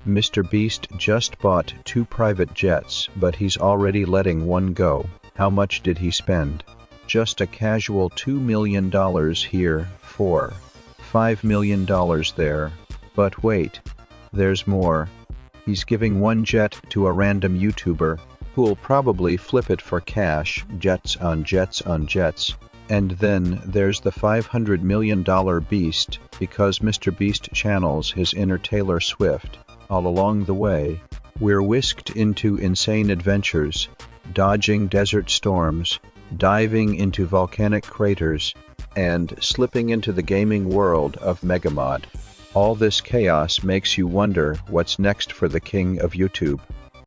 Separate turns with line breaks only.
Mr. Beast just bought 2 private jets, but he's already letting one go. How much did he spend? Just a casual $2 million here, $5 million there. But wait, there's more. He's giving one jet to a random YouTuber, who'll probably flip it for cash, jets on jets on jets. And then there's the $500 million Beast, because Mr. Beast channels his inner Taylor Swift. All along the way, we're whisked into insane adventures, dodging desert storms, diving into volcanic craters, and slipping into the gaming world of Megamod. All this chaos makes you wonder what's next for the king of YouTube.